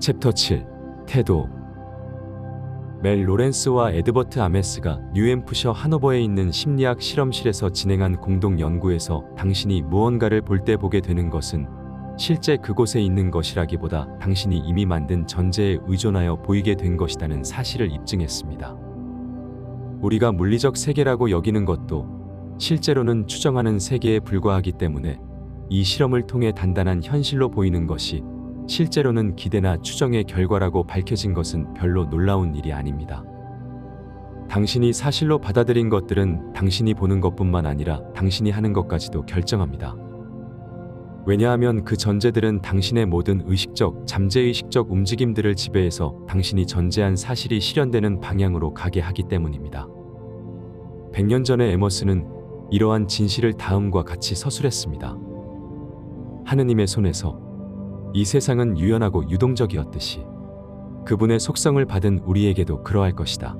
챕터 7. 태도. 멜 로렌스와 에드버트 아메스가 뉴햄프셔 하노버에 있는 심리학 실험실에서 진행한 공동 연구에서 당신이 무언가를 볼 때 보게 되는 것은 실제 그곳에 있는 것이라기보다 당신이 이미 만든 전제에 의존하여 보이게 된 것이라는 사실을 입증했습니다. 우리가 물리적 세계라고 여기는 것도 실제로는 추정하는 세계에 불과하기 때문에 이 실험을 통해 단단한 현실로 보이는 것이 실제로는 기대나 추정의 결과라고 밝혀진 것은 별로 놀라운 일이 아닙니다. 당신이 사실로 받아들인 것들은 당신이 보는 것뿐만 아니라 당신이 하는 것까지도 결정합니다. 왜냐하면 그 전제들은 당신의 모든 의식적, 잠재의식적 움직임들을 지배해서 당신이 전제한 사실이 실현되는 방향으로 가게 하기 때문입니다. 100년 전에 에머스는 이러한 진실을 다음과 같이 서술했습니다. 하느님의 손에서 이 세상은 유연하고 유동적이었듯이 그분의 속성을 받은 우리에게도 그러할 것이다.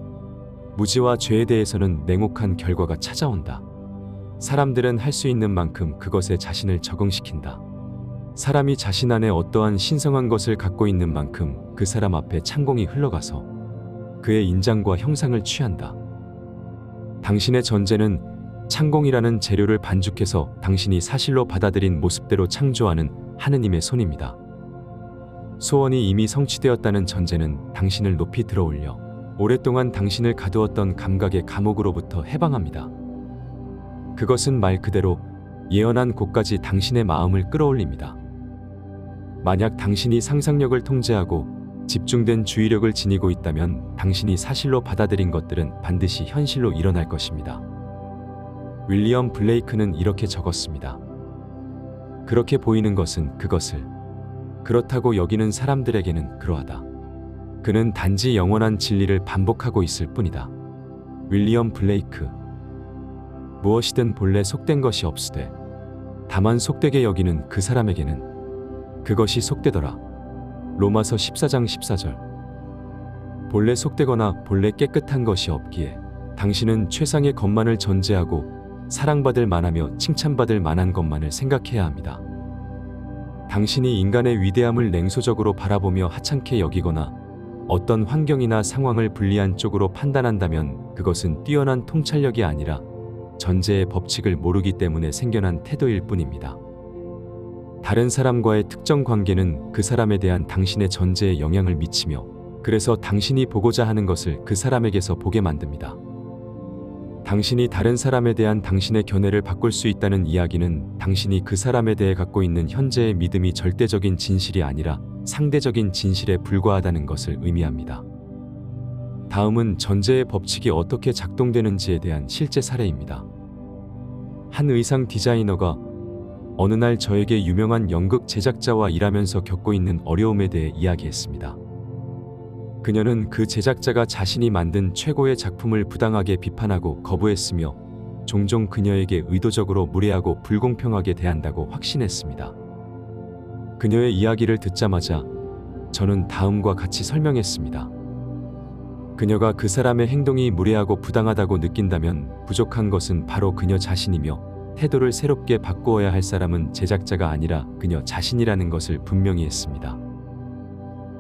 무지와 죄에 대해서는 냉혹한 결과가 찾아온다. 사람들은 할 수 있는 만큼 그것에 자신을 적응시킨다. 사람이 자신 안에 어떠한 신성한 것을 갖고 있는 만큼 그 사람 앞에 창공이 흘러가서 그의 인장과 형상을 취한다. 당신의 전제는 창공이라는 재료를 반죽해서 당신이 사실로 받아들인 모습대로 창조하는 하느님의 손입니다. 소원이 이미 성취되었다는 전제는 당신을 높이 들어올려 오랫동안 당신을 가두었던 감각의 감옥으로부터 해방합니다. 그것은 말 그대로 예언한 곳까지 당신의 마음을 끌어올립니다. 만약 당신이 상상력을 통제하고 집중된 주의력을 지니고 있다면 당신이 사실로 받아들인 것들은 반드시 현실로 일어날 것입니다. 윌리엄 블레이크는 이렇게 적었습니다. 그렇게 보이는 것은 그것을 그렇다고 여기는 사람들에게는 그러하다. 그는 단지 영원한 진리를 반복하고 있을 뿐이다. 윌리엄 블레이크. 무엇이든 본래 속된 것이 없으되 다만 속되게 여기는 그 사람에게는 그것이 속되더라. 로마서 14장 14절. 본래 속되거나 본래 깨끗한 것이 없기에 당신은 최상의 것만을 전제하고 사랑받을 만하며 칭찬받을 만한 것만을 생각해야 합니다. 당신이 인간의 위대함을 냉소적으로 바라보며 하찮게 여기거나 어떤 환경이나 상황을 불리한 쪽으로 판단한다면 그것은 뛰어난 통찰력이 아니라 전제의 법칙을 모르기 때문에 생겨난 태도일 뿐입니다. 다른 사람과의 특정 관계는 그 사람에 대한 당신의 전제에 영향을 미치며 그래서 당신이 보고자 하는 것을 그 사람에게서 보게 만듭니다. 당신이 다른 사람에 대한 당신의 견해를 바꿀 수 있다는 이야기는 당신이 그 사람에 대해 갖고 있는 현재의 믿음이 절대적인 진실이 아니라 상대적인 진실에 불과하다는 것을 의미합니다. 다음은 전제의 법칙이 어떻게 작동되는지에 대한 실제 사례입니다. 한 의상 디자이너가 어느 날 저에게 유명한 연극 제작자와 일하면서 겪고 있는 어려움에 대해 이야기했습니다. 그녀는 그 제작자가 자신이 만든 최고의 작품을 부당하게 비판하고 거부했으며 종종 그녀에게 의도적으로 무례하고 불공평하게 대한다고 확신했습니다. 그녀의 이야기를 듣자마자 저는 다음과 같이 설명했습니다. 그녀가 그 사람의 행동이 무례하고 부당하다고 느낀다면 부족한 것은 바로 그녀 자신이며 태도를 새롭게 바꾸어야 할 사람은 제작자가 아니라 그녀 자신이라는 것을 분명히 했습니다.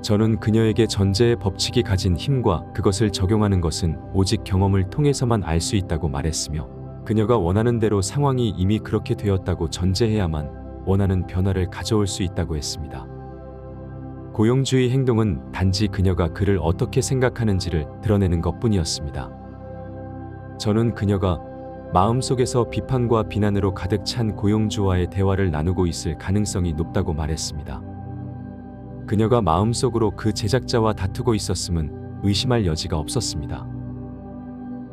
저는 그녀에게 전제의 법칙이 가진 힘과 그것을 적용하는 것은 오직 경험을 통해서만 알 수 있다고 말했으며 그녀가 원하는 대로 상황이 이미 그렇게 되었다고 전제해야만 원하는 변화를 가져올 수 있다고 했습니다. 고용주의 행동은 단지 그녀가 그를 어떻게 생각하는지를 드러내는 것뿐이었습니다. 저는 그녀가 마음속에서 비판과 비난으로 가득 찬 고용주와의 대화를 나누고 있을 가능성이 높다고 말했습니다. 그녀가 마음속으로 그 제작자와 다투고 있었음은 의심할 여지가 없었습니다.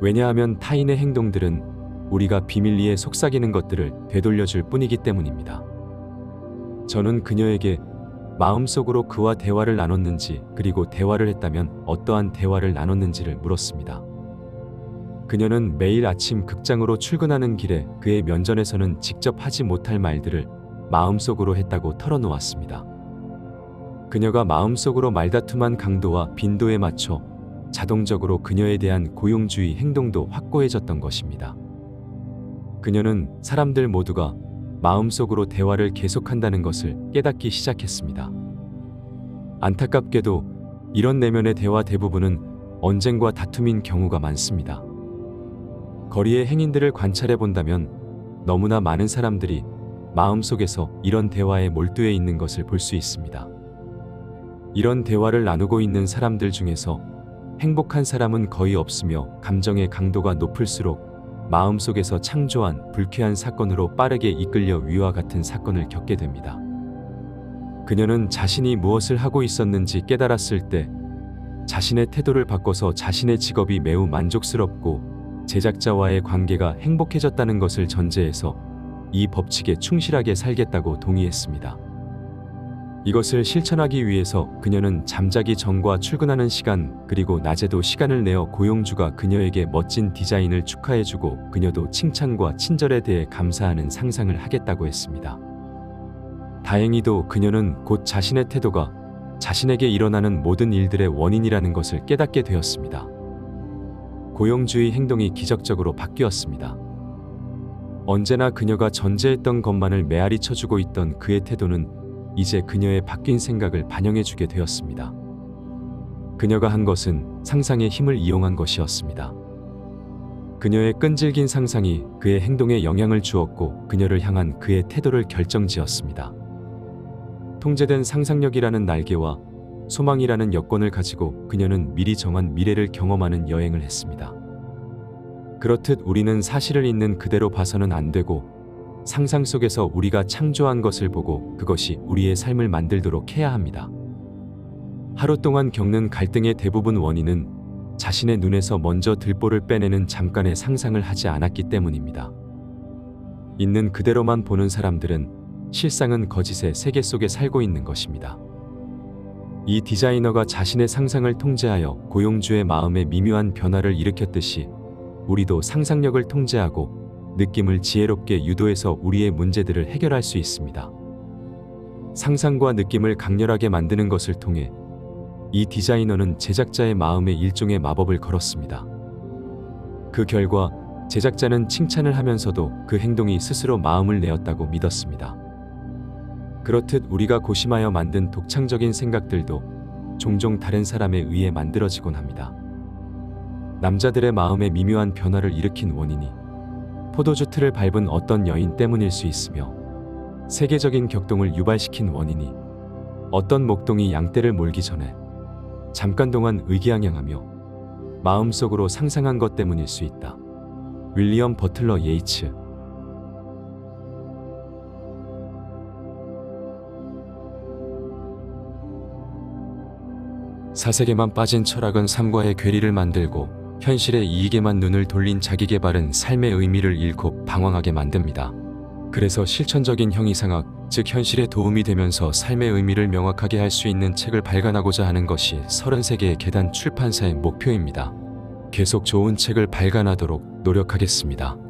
왜냐하면 타인의 행동들은 우리가 비밀리에 속삭이는 것들을 되돌려줄 뿐이기 때문입니다. 저는 그녀에게 마음속으로 그와 대화를 나눴는지 그리고 대화를 했다면 어떠한 대화를 나눴는지를 물었습니다. 그녀는 매일 아침 극장으로 출근하는 길에 그의 면전에서는 직접 하지 못할 말들을 마음속으로 했다고 털어놓았습니다. 그녀가 마음속으로 말다툼한 강도와 빈도에 맞춰 자동적으로 그녀에 대한 고용주의 행동도 확고해졌던 것입니다. 그녀는 사람들 모두가 마음속으로 대화를 계속한다는 것을 깨닫기 시작했습니다. 안타깝게도 이런 내면의 대화 대부분은 언쟁과 다툼인 경우가 많습니다. 거리의 행인들을 관찰해 본다면 너무나 많은 사람들이 마음속에서 이런 대화에 몰두해 있는 것을 볼 수 있습니다. 이런 대화를 나누고 있는 사람들 중에서 행복한 사람은 거의 없으며 감정의 강도가 높을수록 마음속에서 창조한 불쾌한 사건으로 빠르게 이끌려 위와 같은 사건을 겪게 됩니다. 그녀는 자신이 무엇을 하고 있었는지 깨달았을 때 자신의 태도를 바꿔서 자신의 직업이 매우 만족스럽고 제작자와의 관계가 행복해졌다는 것을 전제해서 이 법칙에 충실하게 살겠다고 동의했습니다. 이것을 실천하기 위해서 그녀는 잠자기 전과 출근하는 시간 그리고 낮에도 시간을 내어 고용주가 그녀에게 멋진 디자인을 축하해주고 그녀도 칭찬과 친절에 대해 감사하는 상상을 하겠다고 했습니다. 다행히도 그녀는 곧 자신의 태도가 자신에게 일어나는 모든 일들의 원인이라는 것을 깨닫게 되었습니다. 고용주의 행동이 기적적으로 바뀌었습니다. 언제나 그녀가 전제했던 것만을 메아리 쳐주고 있던 그의 태도는 이제 그녀의 바뀐 생각을 반영해주게 되었습니다. 그녀가 한 것은 상상의 힘을 이용한 것이었습니다. 그녀의 끈질긴 상상이 그의 행동에 영향을 주었고 그녀를 향한 그의 태도를 결정지었습니다. 통제된 상상력이라는 날개와 소망이라는 여권을 가지고 그녀는 미리 정한 미래를 경험하는 여행을 했습니다. 그렇듯 우리는 사실을 있는 그대로 봐서는 안 되고 상상 속에서 우리가 창조한 것을 보고 그것이 우리의 삶을 만들도록 해야 합니다. 하루 동안 겪는 갈등의 대부분 원인은 자신의 눈에서 먼저 들보를 빼내는 잠깐의 상상을 하지 않았기 때문입니다. 있는 그대로만 보는 사람들은 실상은 거짓의 세계 속에 살고 있는 것입니다. 이 디자이너가 자신의 상상을 통제하여 고용주의 마음에 미묘한 변화를 일으켰듯이 우리도 상상력을 통제하고 느낌을 지혜롭게 유도해서 우리의 문제들을 해결할 수 있습니다. 상상과 느낌을 강렬하게 만드는 것을 통해 이 디자이너는 제작자의 마음에 일종의 마법을 걸었습니다. 그 결과 제작자는 칭찬을 하면서도 그 행동이 스스로 마음을 내었다고 믿었습니다. 그렇듯 우리가 고심하여 만든 독창적인 생각들도 종종 다른 사람에 의해 만들어지곤 합니다. 남자들의 마음에 미묘한 변화를 일으킨 원인이 포도주 틀을 밟은 어떤 여인 때문일 수 있으며 세계적인 격동을 유발시킨 원인이 어떤 목동이 양떼를 몰기 전에 잠깐 동안 의기양양하며 마음속으로 상상한 것 때문일 수 있다. 윌리엄 버틀러 예이츠. 사색에만 빠진 철학은 삶과의 괴리를 만들고 현실의 이익에만 눈을 돌린 자기계발은 삶의 의미를 잃고 방황하게 만듭니다. 그래서 실천적인 형이상학, 즉 현실에 도움이 되면서 삶의 의미를 명확하게 할 수 있는 책을 발간하고자 하는 것이 33개의 계단 출판사의 목표입니다. 계속 좋은 책을 발간하도록 노력하겠습니다.